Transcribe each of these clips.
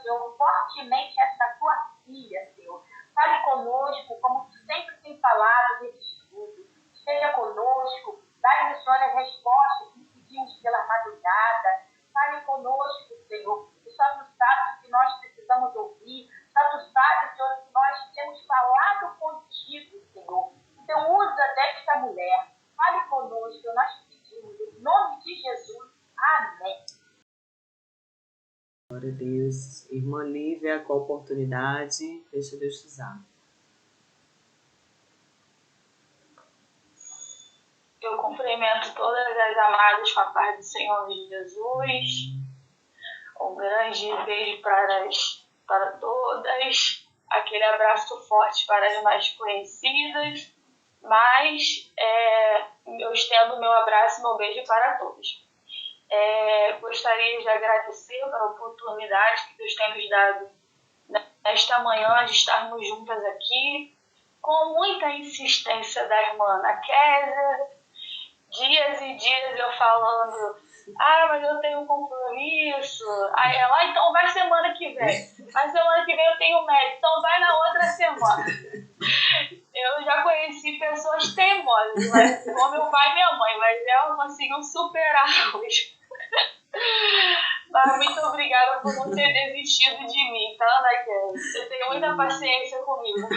Senhor, fortemente essa tua filha, Senhor. Fale conosco, como tu sempre tem falado nesse estudo. Esteja conosco, dá-nos, Senhor, as respostas que pedimos pela madrugada. Fale conosco, Senhor. E só tu sabes o que nós precisamos ouvir. Só tu sabes, Senhor, que nós temos falado contigo, Senhor. Então, usa desta mulher. Fale conosco, nós pedimos, em nome de Jesus. Amém. Glória a Deus. Irmã Lívia, com a oportunidade, deixa Deus te usar. Eu cumprimento todas as amadas com a paz do Senhor Jesus. Um grande beijo para todas. Aquele abraço forte para as mais conhecidas. Mas eu estendo meu abraço e meu beijo para todos. Gostaria de agradecer pela oportunidade que Deus tem nos dado nesta manhã de estarmos juntas aqui, com muita insistência da irmã Ana Kézia, dias e dias eu falando, mas eu tenho um compromisso, aí ela, então vai semana que vem, mas semana que vem eu tenho médico, então vai na outra semana. Eu já conheci pessoas teimosas, mas como meu pai e minha mãe, mas ela conseguiu superá-los. Mas muito obrigada por não ter desistido de mim, tá, Ana Kézia? Você tem muita paciência comigo.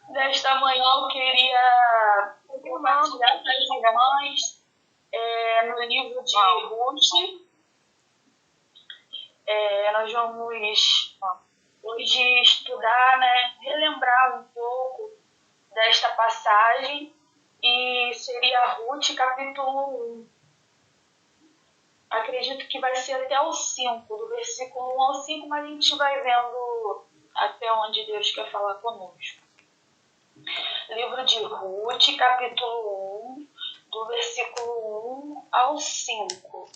Nesta manhã eu queria compartilhar com as irmãs no livro de Ruth. Nós vamos hoje estudar, relembrar um pouco desta passagem, e seria Ruth capítulo 1. Acredito que vai ser até o 5, do versículo 1 ao 5, mas a gente vai vendo até onde Deus quer falar conosco. Livro de Ruth, capítulo 1, do versículo 1 ao 5.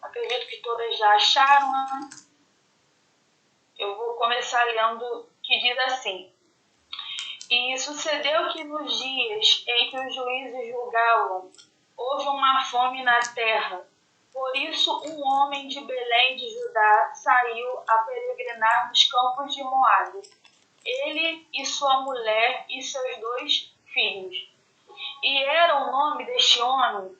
Acredito que todas já acharam, né? Eu vou começar lendo, que diz assim: E sucedeu que nos dias em que os juízes julgavam, houve uma fome na terra. Por isso um homem de Belém de Judá saiu a peregrinar nos campos de Moabe, ele e sua mulher e seus 2 filhos. E era o nome deste homem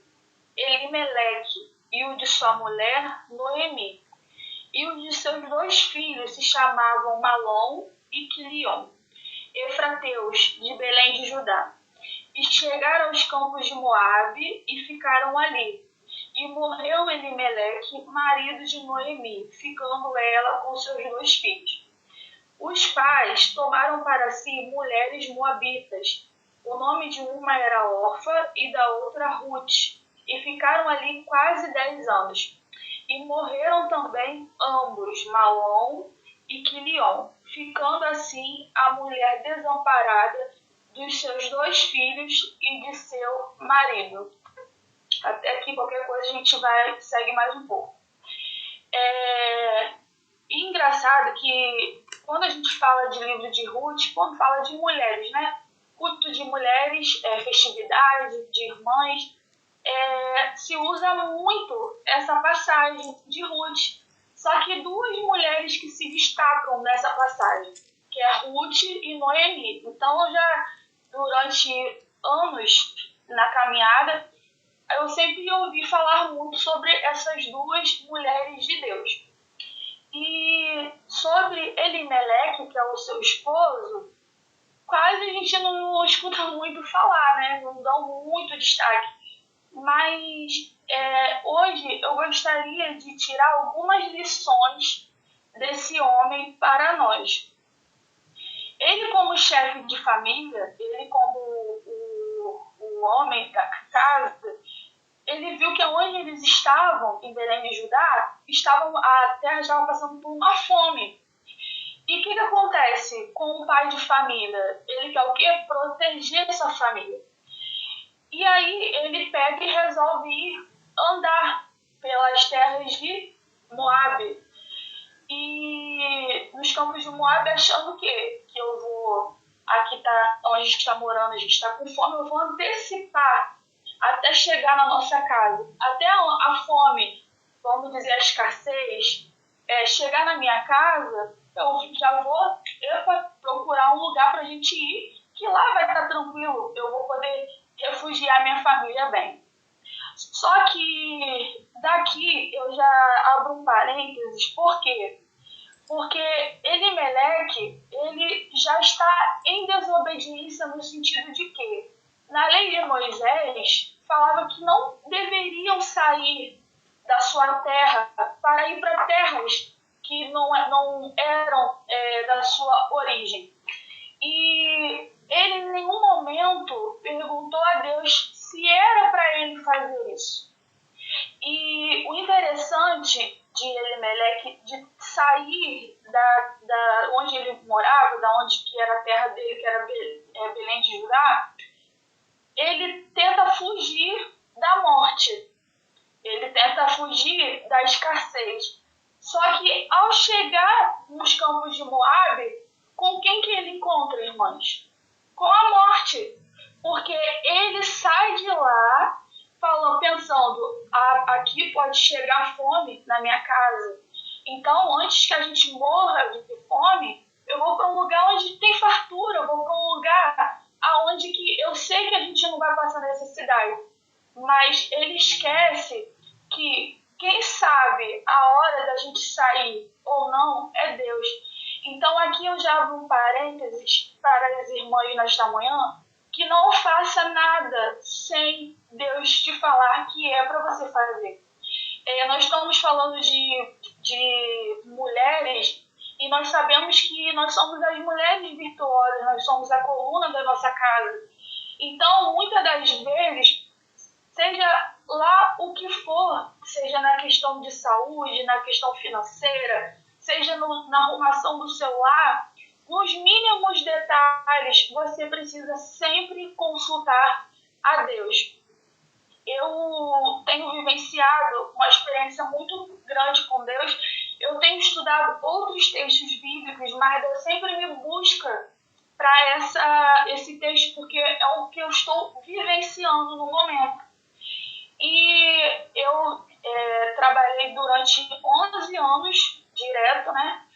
Elimeleque, e o de sua mulher Noemi. E os de seus 2 filhos se chamavam Malom e Quilion, efrateus de Belém de Judá. E chegaram aos campos de Moabe e ficaram ali. E morreu Elimeleque, marido de Noemi, ficando ela com seus 2 filhos. Os pais tomaram para si mulheres moabitas. O nome de uma era Orfa e da outra Ruth, e ficaram ali quase 10 anos. E morreram também ambos, Malom e Quilion, ficando assim a mulher desamparada dos seus 2 filhos e de seu marido. Até aqui qualquer coisa a gente segue mais um pouco. E engraçado que quando a gente fala de livro de Ruth, quando fala de mulheres, culto de mulheres, festividade de irmãs, se usa muito essa passagem de Ruth. Só que 2 mulheres que se destacam nessa passagem, que é Ruth e Noemi. Então, durante anos na caminhada, eu sempre ouvi falar muito sobre essas 2 mulheres de Deus. E sobre Elimeleque, que é o seu esposo, quase a gente não escuta muito falar, não dá muito destaque. Mas hoje eu gostaria de tirar algumas lições desse homem para nós. Ele, como chefe de família, ele como o homem da casa, ele viu que onde eles estavam, em Belém de Judá, a terra estava passando por uma fome. E o que acontece com um pai de família? Ele quer o quê? Proteger essa família. E aí ele pega e resolve ir andar pelas terras de Moabe. E nos campos de Moabe, achando que eu vou aqui tá, onde a gente está morando, a gente está com fome, eu vou antecipar até chegar na nossa casa. Até a fome, vamos dizer, a escassez, chegar na minha casa, eu já vou procurar um lugar para a gente ir, que lá vai estar tranquilo, eu vou poder refugiar minha família bem. Só que daqui eu já abro um parênteses, por quê? Porque Elimeleque, ele já está em desobediência no sentido de que, na lei de Moisés, falava que não deveriam sair da sua terra para ir para terras que não eram da sua origem. E ele em nenhum momento perguntou a Deus se era para ele fazer isso. E o interessante de Elimeleque, de sair da onde ele morava, da onde que era a terra dele, que era Belém de Judá, ele tenta fugir da morte, ele tenta fugir da escassez. Só que ao chegar nos campos de Moabe, com quem que ele encontra, irmãs? Com a morte. Porque ele sai de lá pensando, aqui pode chegar fome na minha casa. Então, antes que a gente morra de fome, eu vou para um lugar onde tem fartura, eu vou para um lugar aonde que eu sei que a gente não vai passar necessidade. Mas ele esquece que quem sabe a hora da gente sair ou não é Deus. Então, aqui eu já abro um parênteses para as irmãs nesta manhã, que não faça nada sem Deus te falar que é para você fazer. Nós estamos falando de mulheres e nós sabemos que nós somos as mulheres virtuosas, nós somos a coluna da nossa casa. Então, muitas das vezes, seja lá o que for, seja na questão de saúde, na questão financeira, seja na arrumação do seu lar, nos mínimos detalhes, você precisa sempre consultar a Deus. Eu tenho vivenciado uma experiência muito grande com Deus. Eu tenho estudado outros textos bíblicos, mas Deus sempre me busca para esse texto, porque é o que eu estou vivenciando no momento. E eu trabalhei durante 11 anos direto, né?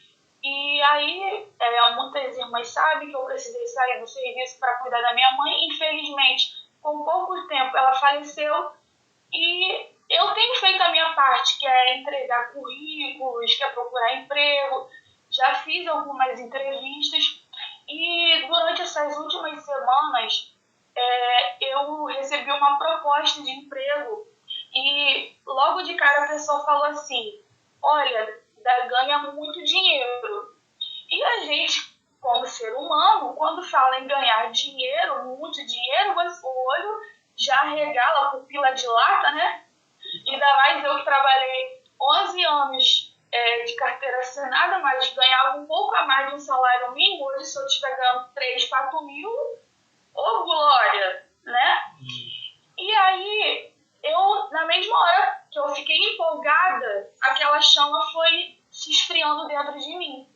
E aí, muitas irmãs sabem que eu precisei sair do serviço para cuidar da minha mãe. Infelizmente, com pouco tempo, ela faleceu. E eu tenho feito a minha parte, que é entregar currículos, que é procurar emprego. Já fiz algumas entrevistas. E durante essas últimas semanas, eu recebi uma proposta de emprego. E logo de cara a pessoa falou assim, olha, ganha muito dinheiro. E a gente, como ser humano, quando fala em ganhar dinheiro, muito dinheiro, o olho já regala a pupila de lata, né? Ainda mais eu que trabalhei 11 anos de carteira assinada, mas ganhava um pouco a mais de um salário mínimo. Hoje, se eu estiver ganhando 3, 4 mil, ô glória, né? E aí, na mesma hora que eu fiquei empolgada, aquela chama foi se esfriando dentro de mim.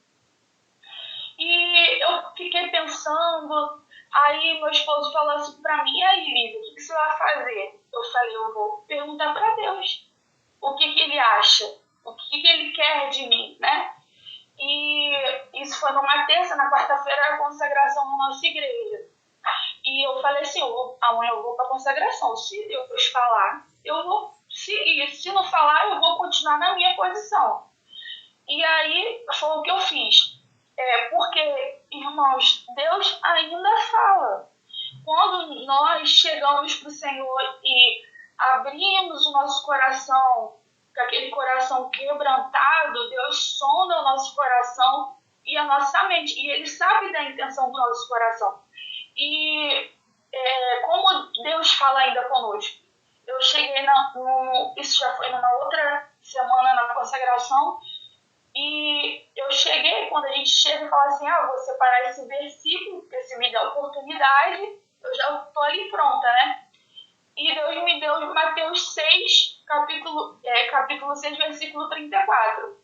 E eu fiquei pensando, aí meu esposo falou assim pra mim, e aí, Lívia, o que você vai fazer? Eu falei, eu vou perguntar pra Deus o que ele acha, o que ele quer de mim, né? E isso foi numa terça, na quarta-feira, a consagração na nossa igreja. E eu falei assim, amanhã eu vou pra consagração, se Deus falar, eu vou seguir, se não falar, eu vou continuar na minha posição. E aí foi o que eu fiz. Porque, irmãos, Deus ainda fala. Quando nós chegamos para o Senhor e abrimos o nosso coração, com aquele coração quebrantado, Deus sonda o nosso coração e a nossa mente. E Ele sabe da intenção do nosso coração. E como Deus fala ainda conosco. Eu cheguei, isso já foi numa outra semana na consagração, e eu cheguei, quando a gente chega e fala assim, vou separar esse versículo, porque se me der oportunidade, eu já estou ali pronta, né? E Deus me deu Mateus 6, capítulo 6, versículo 34.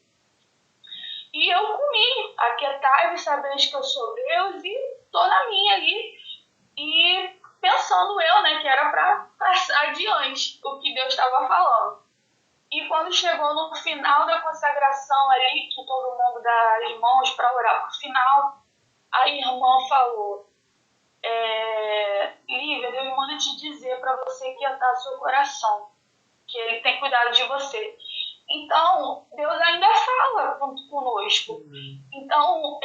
E eu comi, aquietai-vos, sabeis que eu sou Deus, e tô na minha ali e pensando eu, né, que era para passar adiante o que Deus estava falando. E quando chegou no final da consagração ali, que todo mundo dá as mãos para orar pro final, a irmã falou: Lívia, Deus manda te dizer para você quietar seu coração, que Ele tem cuidado de você. Então, Deus ainda fala conosco. Então,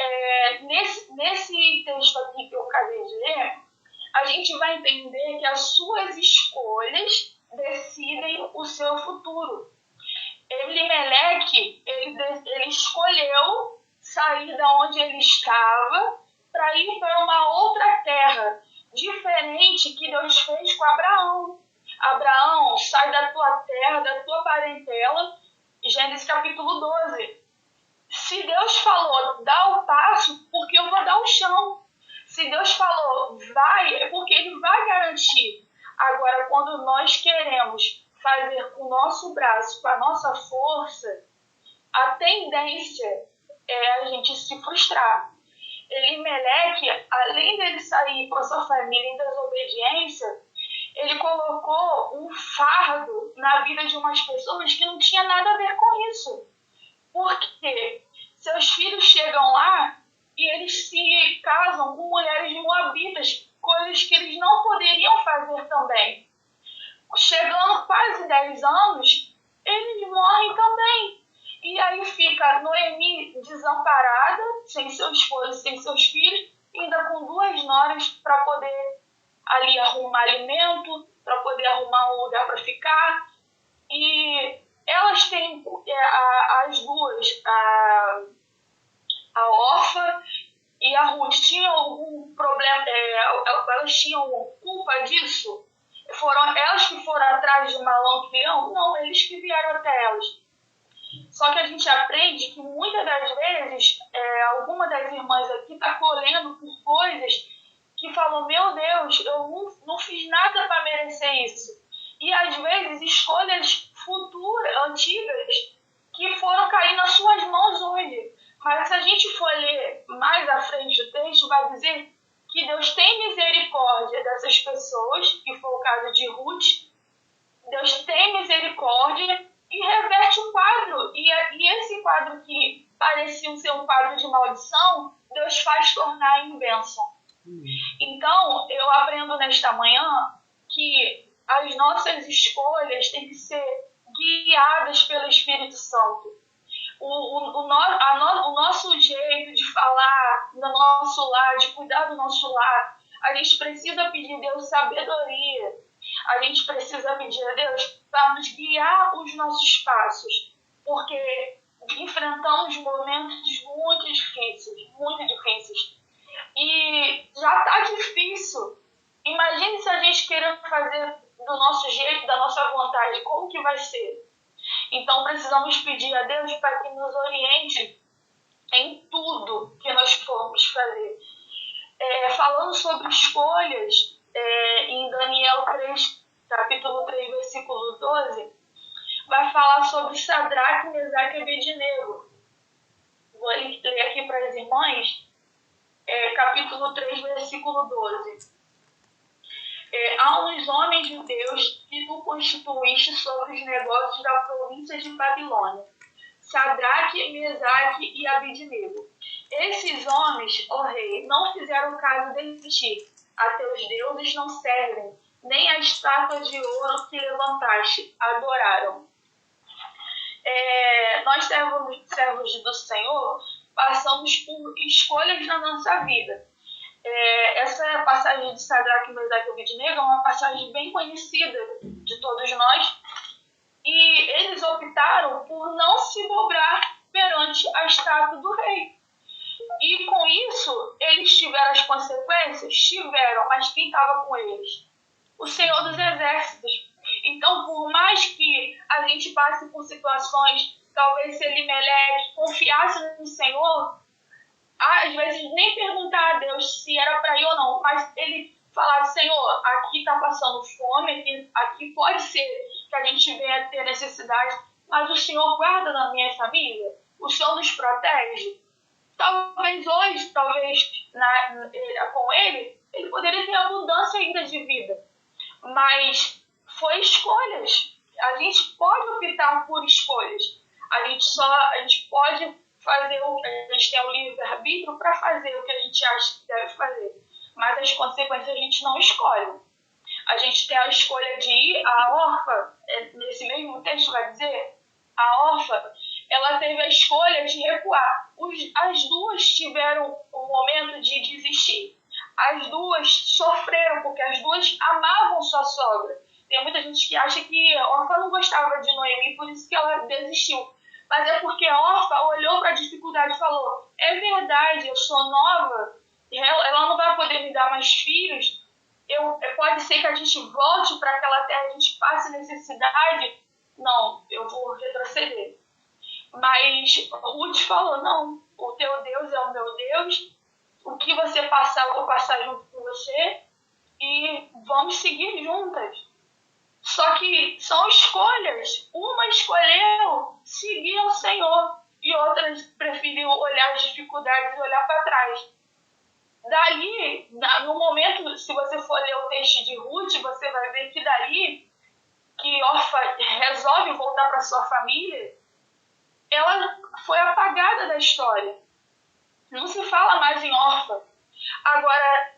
nesse texto aqui que eu acabei de ler, a gente vai entender que as suas escolhas decidem o seu futuro. Elimeleque, ele escolheu sair da onde ele estava para ir para uma outra terra, diferente que Deus fez com Abraão. Abraão, sai da tua terra, da tua parentela, Gênesis capítulo 12. Se Deus falou, dá o passo, porque eu vou dar o chão. Se Deus falou, vai, é porque Ele vai garantir. Agora, quando nós queremos fazer com o nosso braço, com a nossa força, a tendência é a gente se frustrar. Elimeleque, além dele sair com a sua família em desobediência, ele colocou um fardo na vida de umas pessoas que não tinha nada a ver com isso. Porque seus filhos chegam lá e eles se casam com mulheres moabitas, coisas que eles não poderiam fazer também. Chegando quase 10 anos, eles morrem também. E aí fica Noemi desamparada, sem seu esposo, sem seus filhos, ainda com 2 noras para poder ali arrumar alimento, para poder arrumar um lugar para ficar. E elas têm, as duas, a Orfa e a Ruth, tinham algum problema, elas tinham culpa disso? Foram elas que foram atrás de Malão-Leão? Não, eles que vieram até elas. Só que a gente aprende que muitas das vezes, alguma das irmãs aqui está colhendo por coisas que falam, meu Deus, eu não fiz nada para merecer isso. E às vezes escolhas futuras, antigas, que foram cair nas suas mãos hoje. Mas se a gente for ler mais à frente o texto, vai dizer que Deus tem misericórdia dessas pessoas, que foi o caso de Ruth. Deus tem misericórdia e reverte o quadro. E esse quadro que parecia ser um quadro de maldição, Deus faz tornar em bênção. Então, eu aprendo nesta manhã que as nossas escolhas têm que ser guiadas pelo Espírito Santo. O nosso jeito de falar no nosso lar, de cuidar do nosso lar, a gente precisa pedir a Deus sabedoria. A gente precisa pedir a Deus para nos guiar os nossos passos, porque enfrentamos momentos muito difíceis. E já está difícil. Imagine se a gente queira fazer do nosso jeito, da nossa vontade, como que vai ser? Então precisamos pedir a Deus para que nos oriente em tudo que nós formos fazer. Falando sobre escolhas, em Daniel 3, capítulo 3, versículo 12, vai falar sobre Sadraque, Mesaque e Abednego. Vou ler aqui para as irmãs, capítulo 3, versículo 12. Há uns homens judeus que tu constituíste sobre os negócios da província de Babilônia, Sadraque, Mesaque e Abednego. Esses homens, ó rei, não fizeram caso de ti, a teus deuses não servem, nem a estátua de ouro que levantaste, adoraram. Nós, servos do Senhor, passamos por escolhas na nossa vida. Essa passagem de Sadraque, Mesaque e Abednego é uma passagem bem conhecida de todos nós, e eles optaram por não se dobrar perante a estátua do rei. E com isso, eles tiveram as consequências? Tiveram, mas quem estava com eles? O Senhor dos Exércitos. Então, por mais que a gente passe por situações, talvez se Elimeleque confiasse no Senhor, às vezes nem perguntar a Deus se era para ir ou não, mas ele falar, Senhor, aqui está passando fome, aqui pode ser que a gente venha ter necessidade, mas o Senhor guarda na minha família, o Senhor nos protege. talvez hoje, com ele poderia ter abundância ainda de vida. Mas foi escolhas. A gente pode optar por escolhas. A gente pode fazer a gente tem o livre-arbítrio para fazer o que a gente acha que deve fazer. Mas as consequências a gente não escolhe. A gente tem a escolha de ir, a órfã, nesse mesmo texto vai dizer, a órfã, ela teve a escolha de recuar. As duas tiveram um momento de desistir. As duas sofreram, porque as duas amavam sua sogra. Tem muita gente que acha que a órfã não gostava de Noemi, por isso que ela desistiu. Mas é porque a órfã olhou para a dificuldade e falou, é verdade, eu sou nova, ela não vai poder me dar mais filhos, pode ser que a gente volte para aquela terra, a gente passe necessidade. Não, eu vou retroceder. Mas Ruth falou, não, o teu Deus é o meu Deus, o que você passar, eu vou passar junto com você e vamos seguir juntas. Só que são escolhas. Uma escolheu seguir o Senhor e outras preferiu olhar as dificuldades e olhar para trás. Dali, no momento, se você for ler o texto de Ruth, você vai ver que dali, que Orfa resolve voltar para sua família, ela foi apagada da história. Não se fala mais em Orfa. Agora,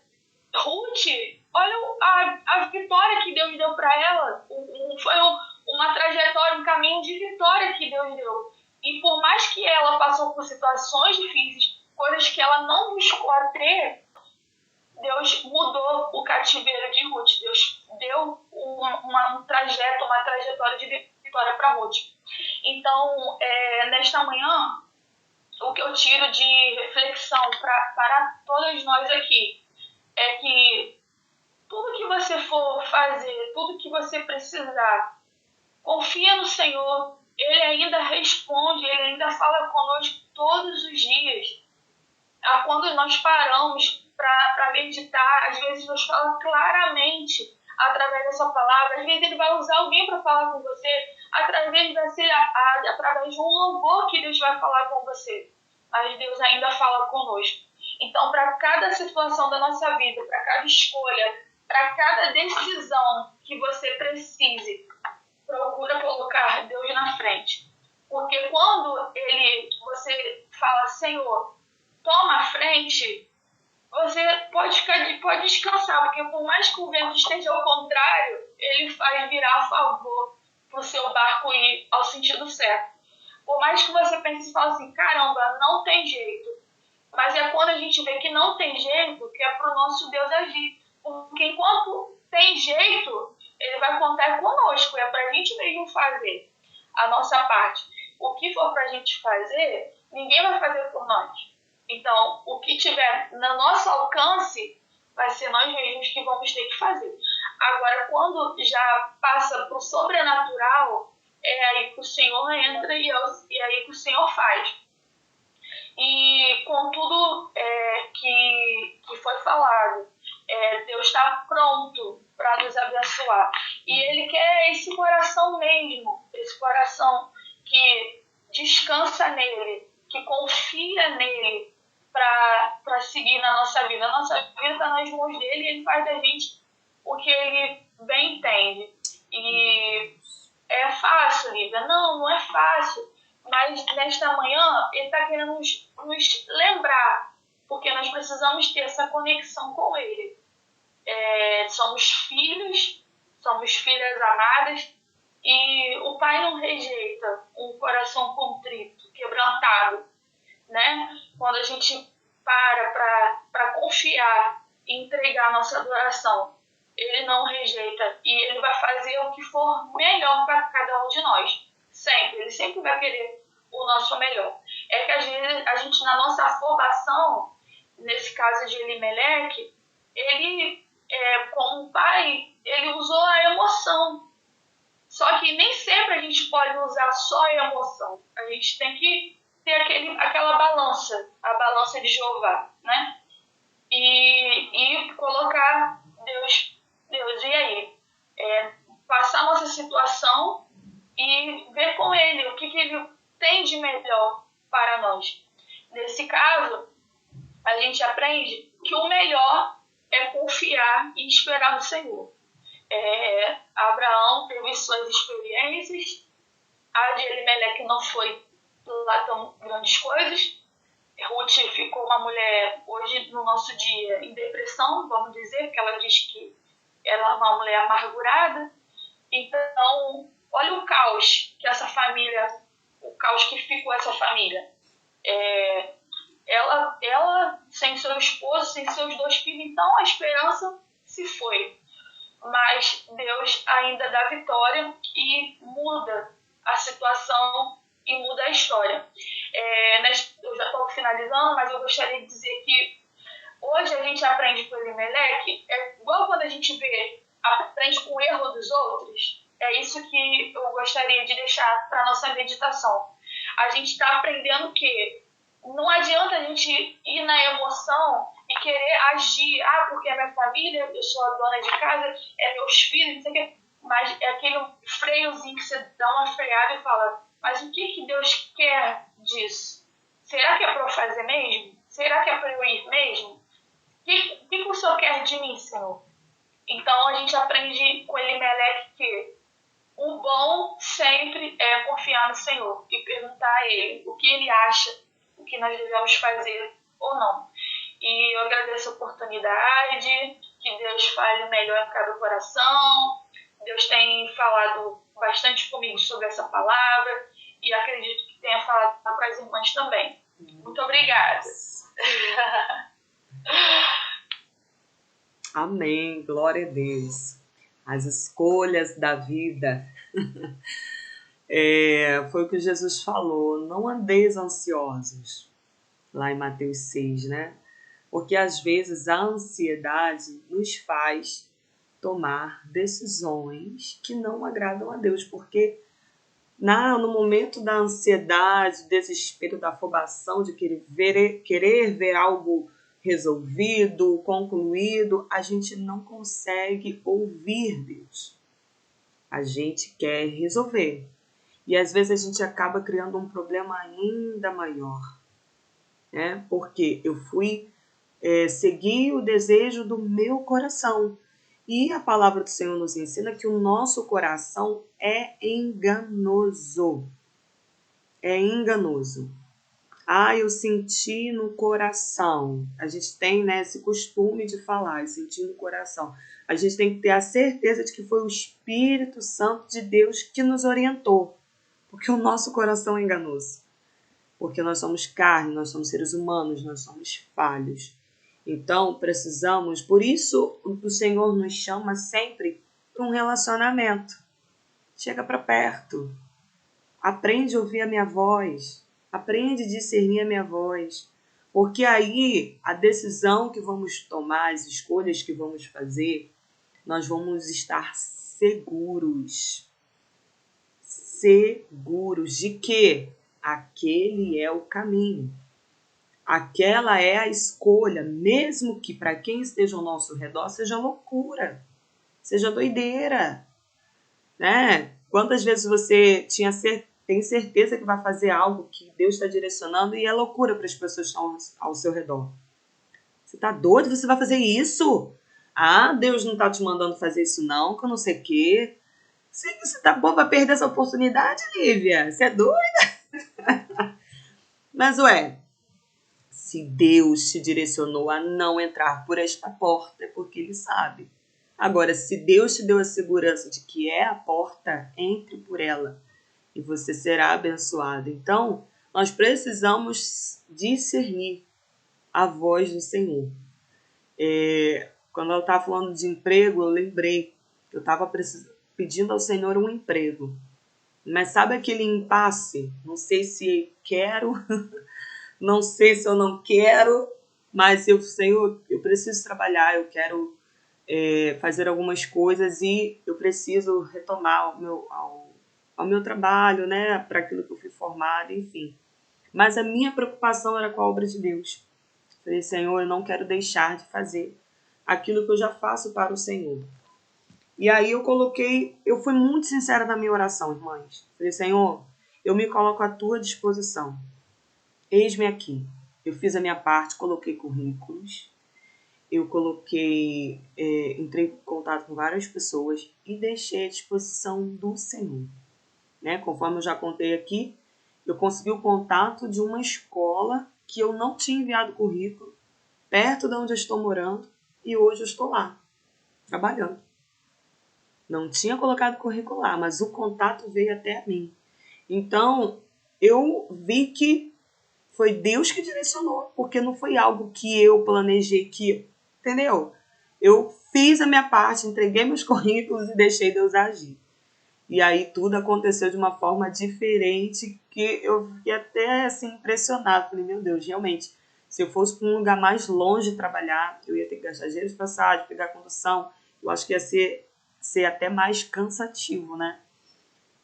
Ruth, olha a vitória que Deus deu para ela. Foi uma trajetória, um caminho de vitória que Deus deu. E por mais que ela passou por situações difíceis, coisas que ela não buscou ter, Deus mudou o cativeiro de Ruth. Deus deu uma trajetória de vitória para Ruth. Então, nesta manhã, o que eu tiro de reflexão para todos nós aqui é que tudo que você for fazer, tudo que você precisar, confia no Senhor. Ele ainda responde, Ele ainda fala conosco todos os dias. Quando nós paramos para meditar, às vezes Deus fala claramente através dessa palavra. Às vezes Ele vai usar alguém para falar com você, através de um louvor que Deus vai falar com você. Mas Deus ainda fala conosco. Então, para cada situação da nossa vida, para cada escolha, para cada decisão que você precise, procura colocar Deus na frente. Porque quando você fala, Senhor, toma a frente, você pode descansar, porque por mais que o vento esteja ao contrário, ele faz virar a favor para o seu barco ir ao sentido certo. Por mais que você pense e fale assim, caramba, não tem jeito. Mas é quando a gente vê que não tem jeito, que é para o nosso Deus agir. Porque enquanto tem jeito, Ele vai contar conosco. É para a gente mesmo fazer a nossa parte. O que for para a gente fazer, ninguém vai fazer por nós. Então, o que tiver no nosso alcance, vai ser nós mesmos que vamos ter que fazer. Agora, quando já passa para o sobrenatural, é aí que o Senhor entra e é aí que o Senhor faz. E com tudo que foi falado, Deus está pronto para nos abençoar. E Ele quer esse coração mesmo, esse coração que descansa nele, que confia nele para seguir na nossa vida. A nossa vida está nas mãos dele e Ele faz da gente o que Ele bem entende. E é fácil, Lívia? Não é fácil. Mas nesta manhã, Ele está querendo nos lembrar, porque nós precisamos ter essa conexão com Ele. Somos filhas amadas, e o Pai não rejeita um coração contrito, quebrantado, né? Quando a gente para confiar e entregar a nossa adoração, Ele não rejeita e Ele vai fazer o que for melhor para cada um de nós. Sempre. Ele sempre vai querer o nosso melhor. É que às vezes a gente, na nossa afobação, nesse caso de Elimeleque, ele, como pai, ele usou a emoção. Só que nem sempre a gente pode usar só a emoção. A gente tem que ter aquela balança, a balança de Jeová, né? E colocar Deus, e aí? Passar a nossa situação e ver com Ele o que Ele tem de melhor para nós. nesse caso, a gente aprende que o melhor é confiar e esperar no Senhor. Abraão teve suas experiências, a de Elimeleque não foi lá tão grandes coisas. Ruth ficou uma mulher, hoje no nosso dia, em depressão, vamos dizer, porque ela diz que ela é uma mulher amargurada. Então, olha o caos que essa família, o caos que ficou essa família. Ela sem seu esposo, sem seus 2 filhos, então a esperança se foi. Mas Deus ainda dá vitória e muda a situação e muda a história. Eu já estou finalizando, mas eu gostaria de dizer que hoje a gente aprende com Elimeleque, igual quando a gente aprende com o erro dos outros. É isso que eu gostaria de deixar para a nossa meditação. A gente está aprendendo que não adianta a gente ir na emoção e querer agir, porque é minha família, eu sou a dona de casa, é meus filhos, não sei o quê. Mas é aquele freiozinho que você dá uma freada e fala, mas o que Deus quer disso? Será que é para eu fazer mesmo? Será que é para eu ir mesmo? O que o Senhor quer de mim, Senhor? Então a gente aprende com Elimeleque que o bom sempre é confiar no Senhor e perguntar a Ele o que Ele acha, o que nós devemos fazer ou não. E eu agradeço a oportunidade, que Deus fale melhor em cada coração. Deus tem falado bastante comigo sobre essa palavra e acredito que tenha falado com as irmãs também. Muito obrigada. Amém, glória a Deus. As escolhas da vida. Foi o que Jesus falou, não andeis ansiosos, lá em Mateus 6, né? Porque às vezes a ansiedade nos faz tomar decisões que não agradam a Deus, porque no momento da ansiedade, desespero, da afobação, de querer ver algo resolvido, concluído, a gente não consegue ouvir Deus. A gente quer resolver. E às vezes a gente acaba criando um problema ainda maior, né? Porque eu fui seguir o desejo do meu coração. E a palavra do Senhor nos ensina que o nosso coração é enganoso. É enganoso. Eu senti no coração. A gente tem, né, esse costume de falar, sentir no coração. A gente tem que ter a certeza de que foi o Espírito Santo de Deus que nos orientou. Porque o nosso coração é enganoso. Porque nós somos carne, nós somos seres humanos, nós somos falhos. Então, precisamos, por isso o Senhor nos chama sempre para um relacionamento. Chega para perto. Aprende a ouvir a minha voz. Aprende a discernir a minha voz. Porque aí, a decisão que vamos tomar, as escolhas que vamos fazer, nós vamos estar seguros. Seguros de que aquele é o caminho. Aquela é a escolha, mesmo que para quem esteja ao nosso redor seja loucura, seja doideira, né? Quantas vezes você tem certeza que vai fazer algo que Deus está direcionando e é loucura para as pessoas que estão ao seu redor? Você está doido? Você vai fazer isso? Deus não está te mandando fazer isso não, que eu não sei o quê. Você está bom para perder essa oportunidade, Lívia? Você é doida? Mas, se Deus te direcionou a não entrar por esta porta, é porque Ele sabe. Agora, se Deus te deu a segurança de que é a porta, entre por ela e você será abençoado. Então, nós precisamos discernir a voz do Senhor. Quando ela estava falando de emprego, eu lembrei que eu estava pedindo ao Senhor um emprego. Mas sabe aquele impasse? Não sei se quero... Não sei se eu não quero, mas Senhor, eu preciso trabalhar, eu quero fazer algumas coisas e eu preciso retomar ao meu trabalho, né, para aquilo que eu fui formada, enfim. Mas a minha preocupação era com a obra de Deus. Falei, Senhor, eu não quero deixar de fazer aquilo que eu já faço para o Senhor. E aí eu fui muito sincera na minha oração, irmãs. Falei, Senhor, eu me coloco à tua disposição. Eis-me aqui. Eu fiz a minha parte, coloquei currículos, eu coloquei, entrei em contato com várias pessoas e deixei à disposição do Senhor. Né? Conforme eu já contei aqui, eu consegui o contato de uma escola que eu não tinha enviado currículo, perto de onde eu estou morando, e hoje eu estou lá, trabalhando. Não tinha colocado currículo lá, mas o contato veio até mim. Então, eu vi que foi Deus que direcionou, porque não foi algo que eu planejei, entendeu? Eu fiz a minha parte, entreguei meus currículos e deixei Deus agir. E aí tudo aconteceu de uma forma diferente que eu fiquei até assim impressionado. Falei, meu Deus, realmente, se eu fosse para um lugar mais longe trabalhar, eu ia ter que gastar dinheiro de passagem, pegar condução. Eu acho que ia ser até mais cansativo, né?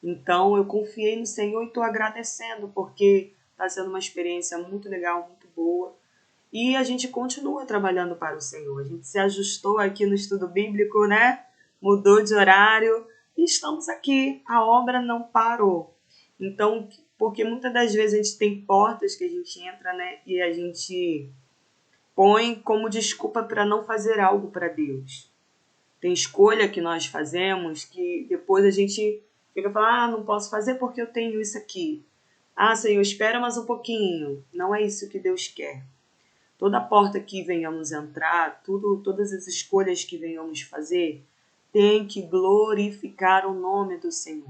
Então eu confiei no Senhor e estou agradecendo, porque está sendo uma experiência muito legal, muito boa. E a gente continua trabalhando para o Senhor. A gente se ajustou aqui no estudo bíblico, né? Mudou de horário e estamos aqui. A obra não parou. Então, porque muitas das vezes a gente tem portas que a gente entra, né? E a gente põe como desculpa para não fazer algo para Deus. Tem escolha que nós fazemos que depois a gente fica falando, não posso fazer porque eu tenho isso aqui. Senhor, espera mais um pouquinho. Não é isso que Deus quer. Toda porta que venhamos entrar, todas as escolhas que venhamos fazer, tem que glorificar o nome do Senhor.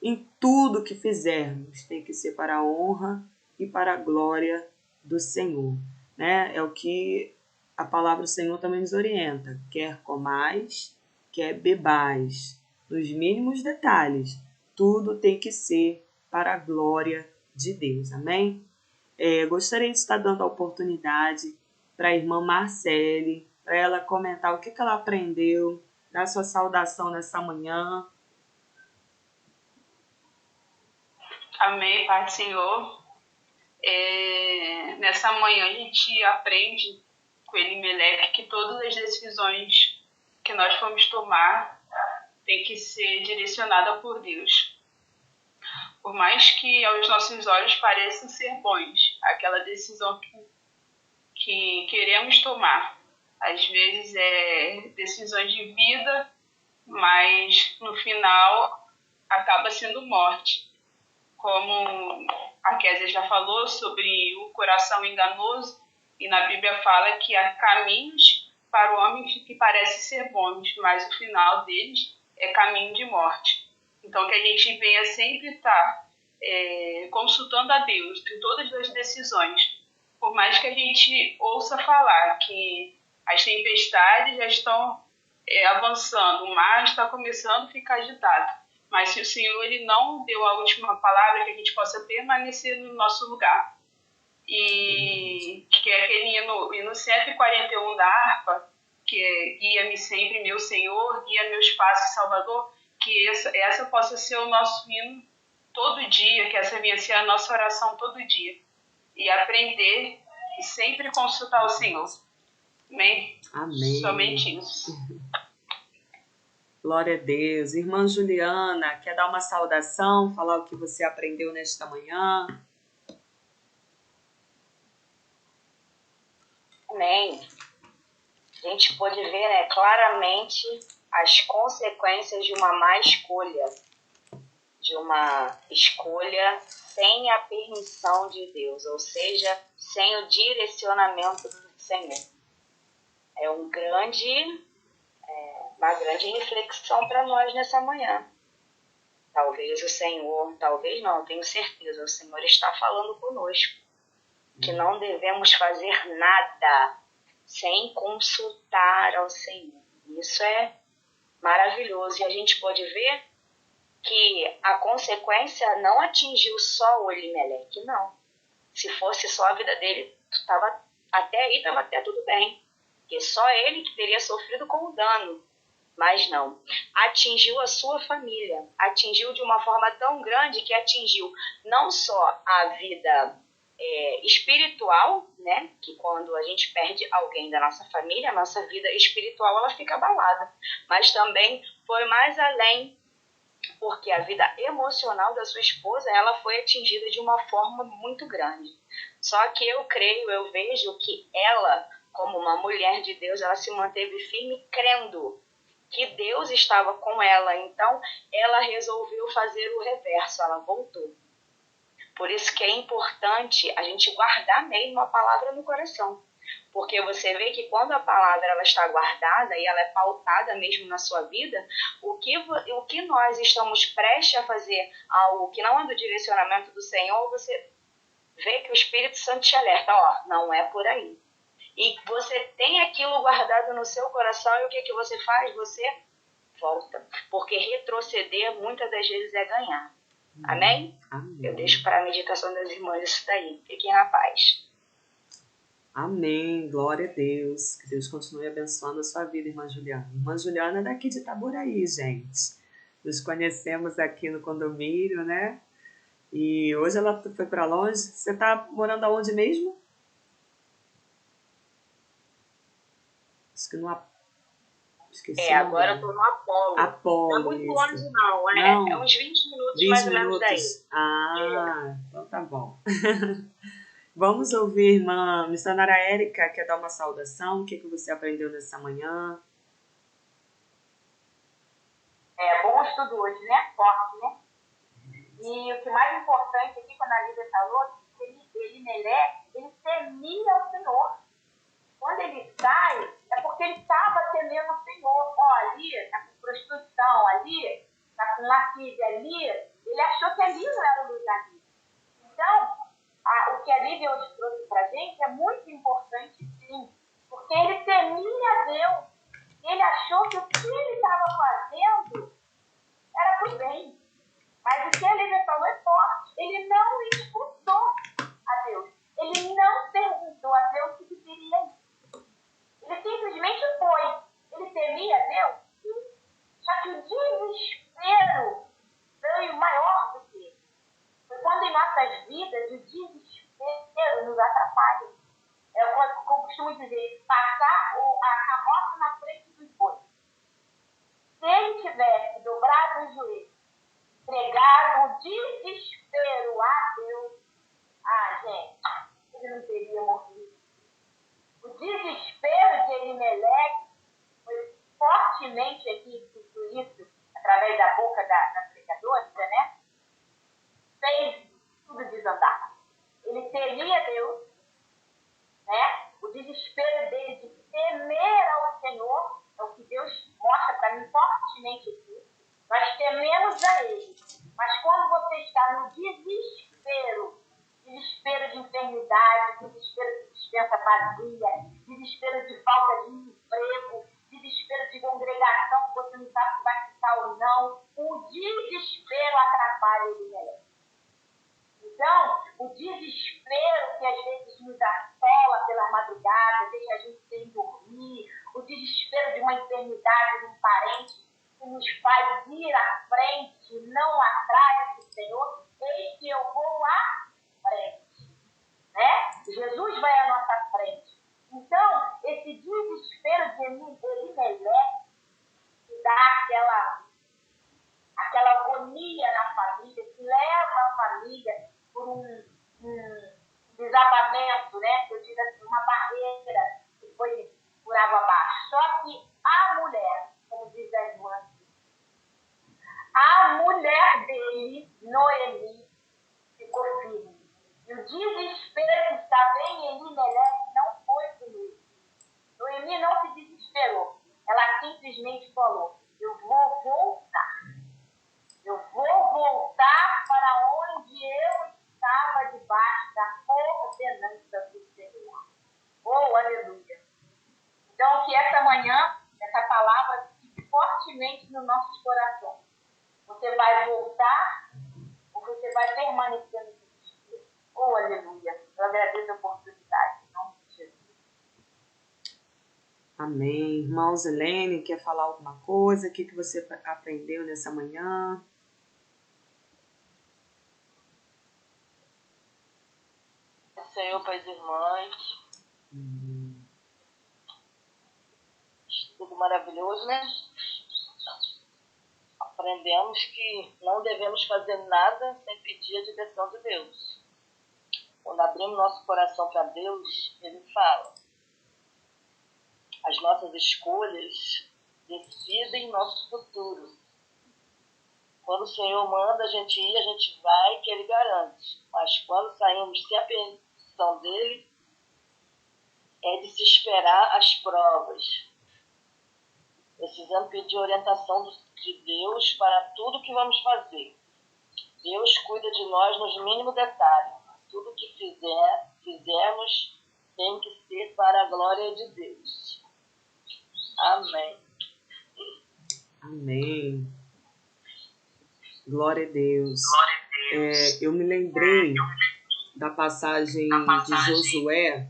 Em tudo que fizermos, tem que ser para a honra e para a glória do Senhor. Né? É o que a palavra do Senhor também nos orienta. Quer comais, quer bebais. Nos mínimos detalhes, tudo tem que ser para a glória de Deus. Amém? Gostaria de estar dando a oportunidade para a irmã Marcele, para ela comentar o que ela aprendeu, dar sua saudação nessa manhã. Amém, Pai do Senhor. Nessa manhã a gente aprende com Elimeleque que todas as decisões que nós vamos tomar tem que ser direcionada por Deus. Por mais que aos nossos olhos pareçam ser bons, aquela decisão que queremos tomar, às vezes é decisões de vida, mas no final acaba sendo morte. Como a Kézia já falou sobre o coração enganoso, e na Bíblia fala que há caminhos para o homem que parecem ser bons, mas o final deles é caminho de morte. Então, que a gente venha sempre estar consultando a Deus em todas as decisões. Por mais que a gente ouça falar que as tempestades já estão avançando, o mar está começando a ficar agitado. Mas se o Senhor ele não deu a última palavra, que a gente possa permanecer no nosso lugar. E que é aquele hino 141 da harpa, que é guia-me sempre, meu Senhor, guia meus passos, Salvador, que essa possa ser o nosso hino todo dia, que essa venha ser a nossa oração todo dia. E aprender e sempre consultar o Senhor. Amém? Amém. Somente isso. Glória a Deus. Irmã Juliana, quer dar uma saudação, falar o que você aprendeu nesta manhã? Amém. A gente pode ver, né, claramente as consequências de uma má escolha, de uma escolha sem a permissão de Deus, ou seja, sem o direcionamento do Senhor. É uma grande reflexão para nós nessa manhã. Talvez o Senhor, talvez não, tenho certeza, o Senhor está falando conosco, que não devemos fazer nada sem consultar ao Senhor. Isso é maravilhoso. E a gente pode ver que a consequência não atingiu só o Elimeleque, não. Se fosse só a vida dele, até aí estava até tudo bem. Porque só ele que teria sofrido com o dano. Mas não. Atingiu a sua família. Atingiu de uma forma tão grande que atingiu não só a vida espiritual, né? Que quando a gente perde alguém da nossa família, a nossa vida espiritual ela fica abalada. Mas também foi mais além porque a vida emocional da sua esposa, ela foi atingida de uma forma muito grande. Só que eu vejo que ela, como uma mulher de Deus, ela se manteve firme crendo que Deus estava com ela. Então, ela resolveu fazer o reverso, ela voltou. Por isso que é importante a gente guardar mesmo a palavra no coração. Porque você vê que quando a palavra ela está guardada e ela é pautada mesmo na sua vida, o que nós estamos prestes a fazer, algo que não é do direcionamento do Senhor, você vê que o Espírito Santo te alerta, ó, não é por aí. E você tem aquilo guardado no seu coração e o que você faz? Você volta. Porque retroceder muitas das vezes é ganhar. Amém? Amém. Eu deixo para a meditação das irmãs isso daí. Fiquem na paz. Amém. Glória a Deus. Que Deus continue abençoando a sua vida, irmã Juliana. Irmã Juliana é daqui de Itaboraí, gente. Nos conhecemos aqui no condomínio, né? E hoje ela foi para longe. Você está morando aonde mesmo? Acho que no... Esqueci Agora eu tô no Apolo. Apolo, não é muito isso. longe não, Não. É uns 20 minutos 20 mais ou minutos. menos daí. Ah, então tá bom. Vamos ouvir, irmã missionária Érica, quer dar uma saudação? O que você aprendeu nessa manhã? Bom estudo hoje, né? Forte, né? E o que mais importante aqui, quando a Lívia falou, ele temia o Senhor. Quando ele sai, é porque ele estava temendo o Senhor. Ó, ali está com prostituição, ali está com lascívia, ali. Ele achou que ali não era o lugar dele. Então, o que a Lívia hoje trouxe para a gente é muito importante, sim. Porque ele temia a Deus. Ele achou que o que ele estava fazendo era por bem. Mas o que a Lívia falou é forte. Ele não escutou a Deus. Ele não perguntou a Deus o que deveria ir. Ele simplesmente foi. Ele temia a Deus? Sim. Só que o desespero veio maior do que ele. Foi quando em nossas vidas o desespero nos atrapalha. É o que eu costumo dizer, passar a carroça na frente dos bois. Se ele tivesse dobrado os joelhos, entregado o desespero a Deus, gente, ele não teria morrido. O desespero de Elimeleque foi fortemente aqui escrito isso, através da boca da pregadora, né? Fez tudo desandar. Ele temia Deus, né? O desespero dele de temer ao Senhor, é o que Deus mostra para mim fortemente aqui. Nós tememos a Ele. Mas quando você está no desespero de enfermidade, desespero de dispensa vazia, desespero de falta de emprego, desespero de congregação que você não sabe se vai ficar ou não, o desespero atrapalha ele mesmo. Então, o desespero que às vezes nos assola pela madrugada, deixa a gente sem dormir, o desespero de uma enfermidade de um parente que nos faz ir à frente, não atrás do Senhor, eis que eu vou à frente. Né? Jesus vai à nossa frente. Então, esse desespero de Elimeleque, que dá aquela agonia na família, que leva a família por um desabamento, né? Eu digo assim, uma barreira que foi por água abaixo. Só que a mulher, como diz a irmã, a mulher dele, Noemi, ficou firme. E o desespero que estava em Elimeleque não foi por ele. Noemi não se desesperou. Ela simplesmente falou, eu vou voltar. Eu vou voltar para onde eu estava debaixo da ordenança do Senhor. Oh, aleluia. Então, que essa manhã, essa palavra fique fortemente nos nossos corações. Você vai voltar ou você vai permanecer no desespero? Oh, aleluia. Eu agradeço a oportunidade. Em nome de Jesus. Amém. Irmã Zelene, quer falar alguma coisa? O que você aprendeu nessa manhã? Senhor para as irmãs. Tudo maravilhoso, né? aprendemos que não devemos fazer nada sem pedir a direção de Deus. Quando abrimos nosso coração para Deus, Ele fala. As nossas escolhas decidem nosso futuro. Quando o Senhor manda a gente ir, a gente vai, que Ele garante. Mas quando saímos sem a permissão dEle, é de se esperar as provas. Precisamos pedir orientação de Deus para tudo que vamos fazer. Deus cuida de nós nos mínimos detalhes. Tudo que fizermos tem que ser para a glória de Deus. Amém. Amém. Glória a Deus. Eu me lembrei da passagem de Josué.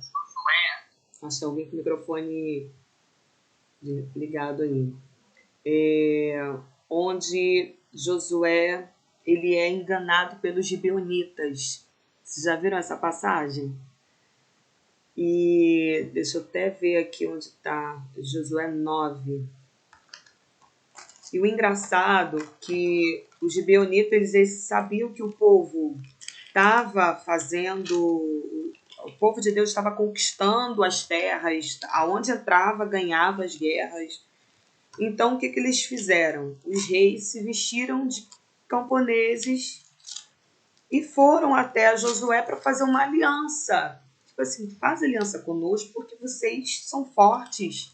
Acho que alguém com o microfone ligado aí. Onde Josué ele é enganado pelos gibeonitas. Vocês já viram essa passagem? E deixa eu até ver aqui onde está. Josué 9. E o engraçado que os gibeonitas eles sabiam que o povo estava fazendo... O povo de Deus estava conquistando as terras, aonde entrava, ganhava as guerras. Então, o que eles fizeram? Os reis se vestiram de camponeses e foram até Josué para fazer uma aliança. Tipo assim, faz aliança conosco porque vocês são fortes,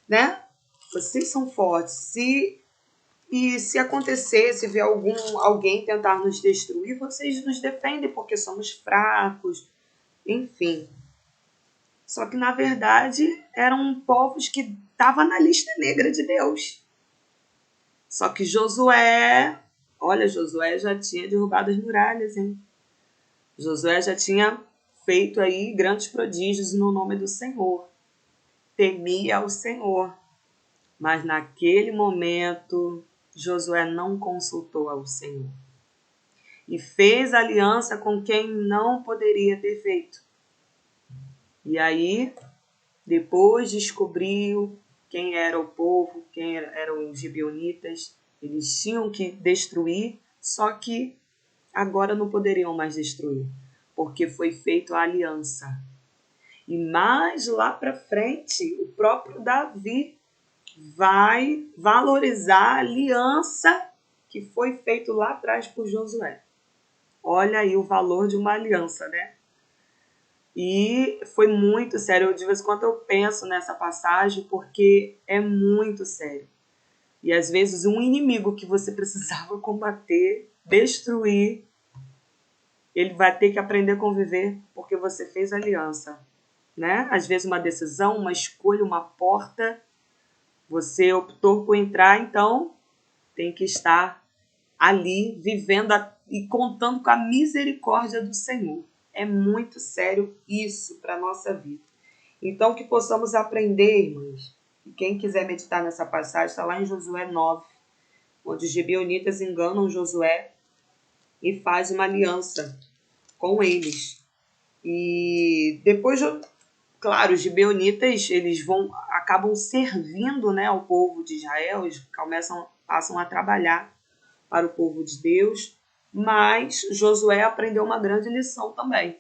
né? Vocês são fortes. Se acontecer, se vier alguém tentar nos destruir, vocês nos defendem porque somos fracos. Enfim, só que na verdade eram povos que estavam na lista negra de Deus. Só que Josué já tinha derrubado as muralhas, hein? Josué já tinha feito aí grandes prodígios no nome do Senhor. Temia ao Senhor. Mas naquele momento, Josué não consultou ao Senhor. E fez aliança com quem não poderia ter feito. E aí, depois descobriu quem era o povo, quem eram os gibeonitas. Eles tinham que destruir, só que agora não poderiam mais destruir, porque foi feita a aliança. E mais lá para frente, o próprio Davi vai valorizar a aliança que foi feita lá atrás por Josué. Olha aí o valor de uma aliança, né? E foi muito sério. De vez em quando eu penso nessa passagem porque é muito sério. E às vezes um inimigo que você precisava combater, destruir, ele vai ter que aprender a conviver porque você fez aliança, né? Às vezes uma decisão, uma escolha, uma porta, você optou por entrar, então tem que estar ali vivendo e contando com a misericórdia do Senhor. É muito sério isso para a nossa vida. Então, que possamos aprender, irmãos. E quem quiser meditar nessa passagem, está lá em Josué 9, onde os gibeonitas enganam Josué e faz uma aliança com eles. E depois, claro, os gibeonitas eles acabam servindo, né, ao povo de Israel, eles passam a trabalhar para o povo de Deus, mas Josué aprendeu uma grande lição também.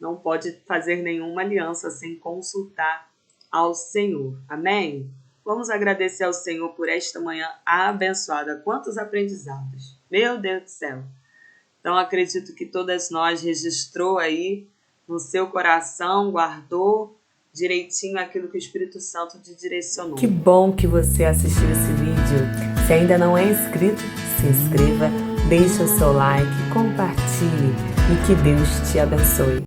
Não pode fazer nenhuma aliança sem consultar ao Senhor. Amém? Vamos agradecer ao Senhor por esta manhã abençoada. Quantos aprendizados! Meu Deus do céu! Então, acredito que todas nós registrou aí no seu coração, guardou direitinho aquilo que o Espírito Santo te direcionou. Que bom que você assistiu esse vídeo. Se ainda não é inscrito, se inscreva, deixe o seu like, compartilhe e que Deus te abençoe.